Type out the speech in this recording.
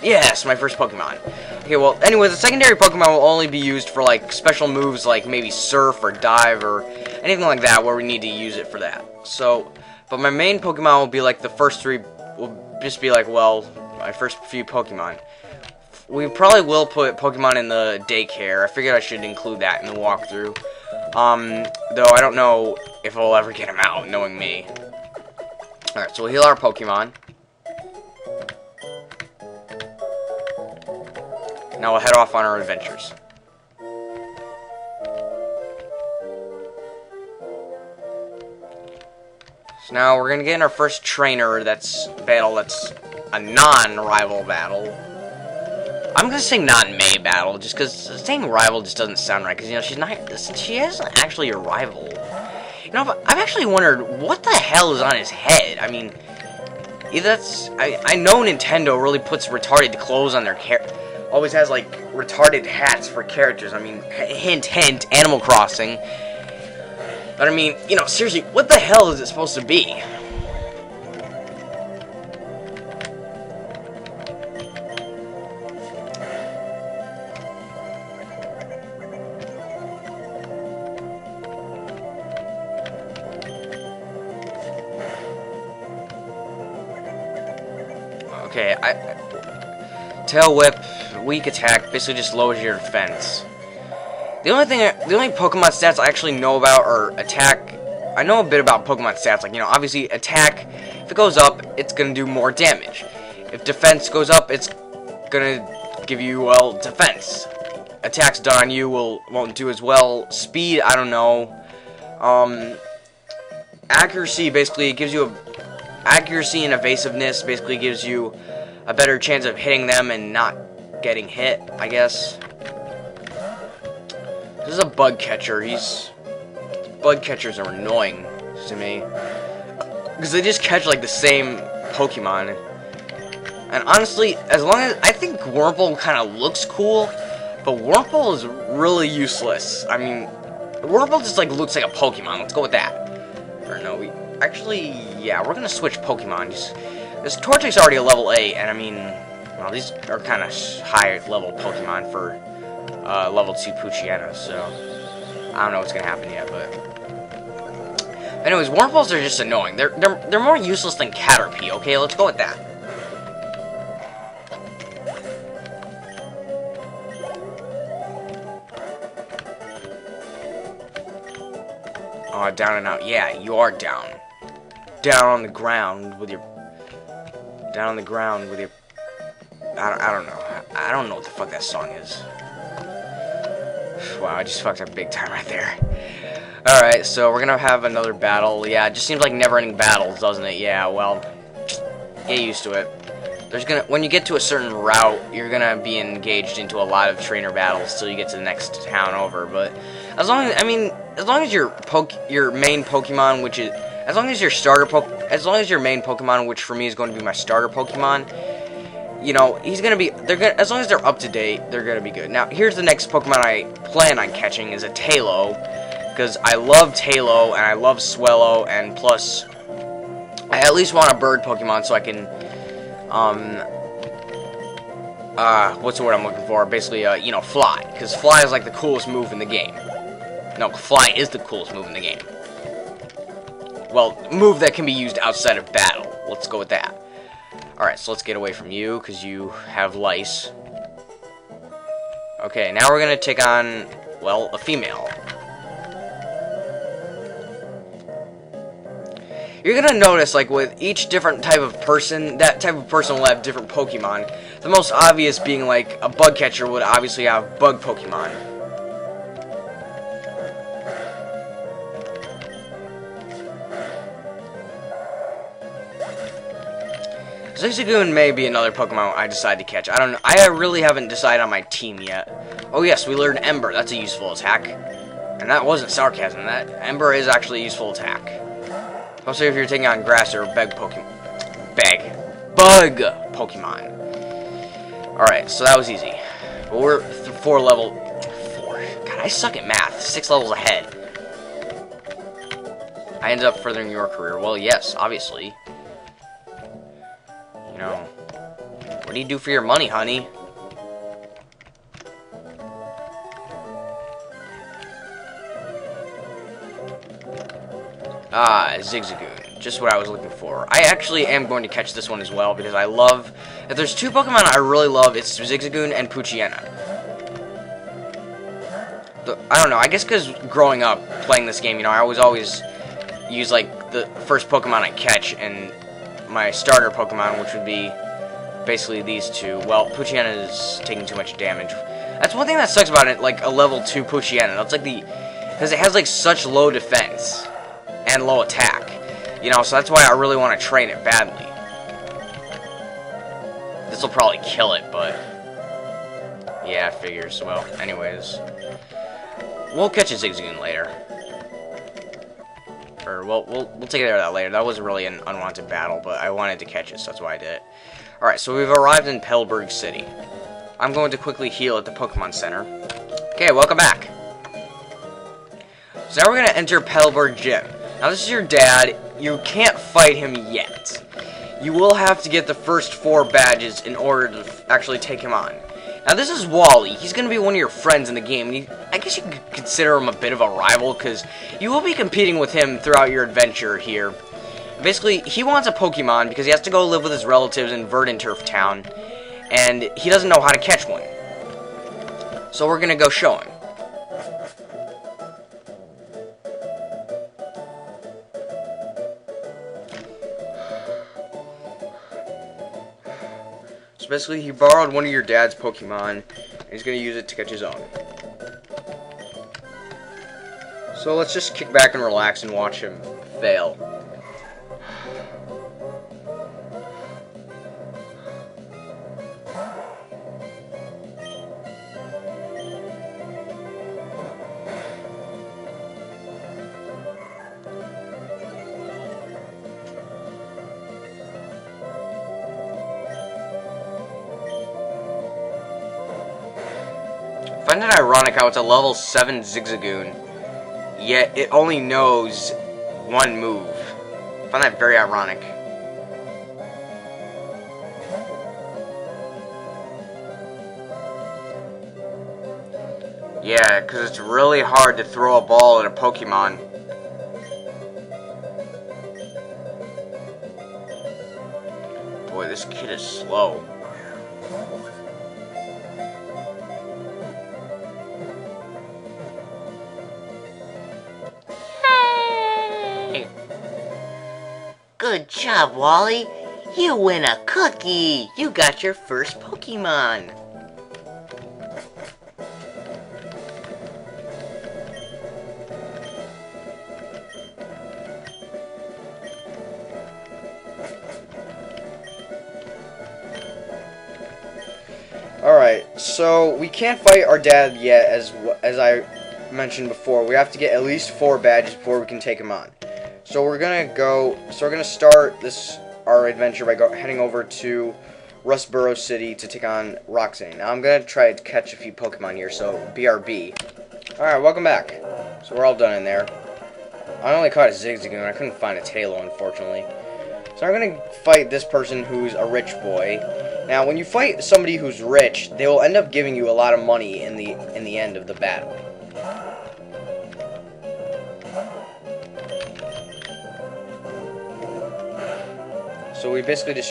Yes, my first Pokemon. Okay, well, anyway, the secondary Pokemon will only be used for, like, special moves like maybe Surf or Dive or anything like that where we need to use it for that. So, but my main Pokemon will be, like, the first three will just be, like, well, my first few Pokemon. We probably will put Pokemon in the daycare. I figured I should include that in the walkthrough. Though I don't know if I'll ever get them out, knowing me. Alright, so we'll heal our Pokemon. Now we'll head off on our adventures. So now we're gonna get in our first trainer that's a non-rival battle. I'm gonna say non-May battle, just because saying rival just doesn't sound right, because, you know, she isn't actually a rival. You know, I've actually wondered what the hell is on his head. I mean, I know Nintendo really puts retarded clothes on their always has, like, retarded hats for characters. I mean, hint, hint, Animal Crossing. But, I mean, you know, seriously, what the hell is it supposed to be? Okay, Tail Whip, weak attack, basically just lowers your defense. The only Pokemon stats I actually know about are attack. I know a bit about Pokemon stats, like, you know, obviously attack, if it goes up, it's gonna do more damage. If defense goes up, it's gonna give you, well, defense. Attacks done on you won't do as well. Speed, I don't know. Accuracy, basically, gives you accuracy and evasiveness, basically gives you a better chance of hitting them and not getting hit, I guess. This is a bug catcher. Bug catchers are annoying to me, because they just catch, like, the same Pokemon. And honestly, I think Wurmple kind of looks cool, but Wurmple is really useless. I mean, Wurmple just, like, looks like a Pokemon. Let's go with that. Or no, yeah, we're gonna switch Pokemon. This Torchic's already a level 8, and I mean, well, these are kind of high level Pokemon for level 2 Poochyena, so I don't know what's gonna happen yet, but anyways, Wurmples are just annoying. They're more useless than Caterpie. Okay, let's go with that. Oh, down and out. Yeah, you are down. Down on the ground with your. I don't know. I don't know what the fuck that song is. Wow, I just fucked up big time right there. Alright, so we're gonna have another battle. Yeah, it just seems like never-ending battles, doesn't it? Yeah, well, get used to it. When you get to a certain route, you're gonna be engaged into a lot of trainer battles till you get to the next town over. But as long as your main Pokemon, which is as long as your main Pokemon, which for me is going to be my starter Pokemon, you know, as long as they're up to date, they're gonna be good. Now, here's the next Pokemon I plan on catching is a Taillow, because I love Taillow and I love Swellow, and plus, I at least want a bird Pokemon so I can, what's the word I'm looking for? Basically, you know, fly, because fly is like the coolest move in the game. No, fly is the coolest move in the game. Well, move that can be used outside of battle. Let's go with that. Alright, so let's get away from you, because you have lice. Okay, now we're going to take on, well, a female. You're going to notice, like, with each different type of person, that type of person will have different Pokemon. The most obvious being, like, a bug catcher would obviously have bug Pokemon. Zigzagoon may be another Pokemon I decide to catch. I don't know. I really haven't decided on my team yet. Oh yes, we learned Ember. That's a useful attack. And that wasn't sarcasm. That Ember is actually a useful attack. Especially if you're taking on grass or bug Pokemon. Alright, so that was easy. But we're 4. God, I suck at math. 6 levels ahead. I ended up furthering your career. Well, yes, obviously. You know, What do you do for your money, honey? Ah, Zigzagoon. Just what I was looking for. I actually am going to catch this one as well, because I love... If there's two Pokemon I really love, it's Zigzagoon and Poochyena. I don't know, I guess because growing up, playing this game, you know, I always use, like, the first Pokemon I catch, and my starter Pokemon, which would be basically these two. Well, Poochyena is taking too much damage. That's one thing that sucks about it, like, a level 2 Poochyena. That's like the... Because it has, like, such low defense and low attack. You know, so that's why I really want to train it badly. This will probably kill it, but... Yeah, figures. Well, anyways... We'll catch a Zigzagoon later. Or, well, we'll take care of that later. That wasn't really an unwanted battle, but I wanted to catch it, so that's why I did it. Alright, so we've arrived in Pelburg City. I'm going to quickly heal at the Pokemon Center. Okay, welcome back. So now we're going to enter Pelburg Gym. Now, this is your dad. You can't fight him yet. You will have to get the first 4 badges in order to actually take him on. Now, this is Wally. He's going to be one of your friends in the game. I guess you could consider him a bit of a rival, because you will be competing with him throughout your adventure here. Basically, he wants a Pokemon because he has to go live with his relatives in Verdanturf Town, and he doesn't know how to catch one. So we're going to go show him. So basically, he borrowed one of your dad's Pokemon, and he's going to use it to catch his own. So let's just kick back and relax and watch him fail. I find it ironic how it's a level 7 Zigzagoon, yet it only knows one move. I find that very ironic. Yeah, because it's really hard to throw a ball at a Pokemon. Boy, this kid is slow. Good job, Wally. You win a cookie. You got your first Pokemon. Alright, so we can't fight our dad yet, as I mentioned before. We have to get at least 4 badges before we can take him on. So we're gonna start our adventure by heading over to Rustboro City to take on Roxanne. Now I'm gonna try to catch a few Pokemon here, so BRB. Alright, welcome back. So we're all done in there. I only caught a Zigzagoon, I couldn't find a Taillow, unfortunately. So I'm gonna fight this person who's a rich boy. Now when you fight somebody who's rich, they will end up giving you a lot of money in the end of the battle. So we basically just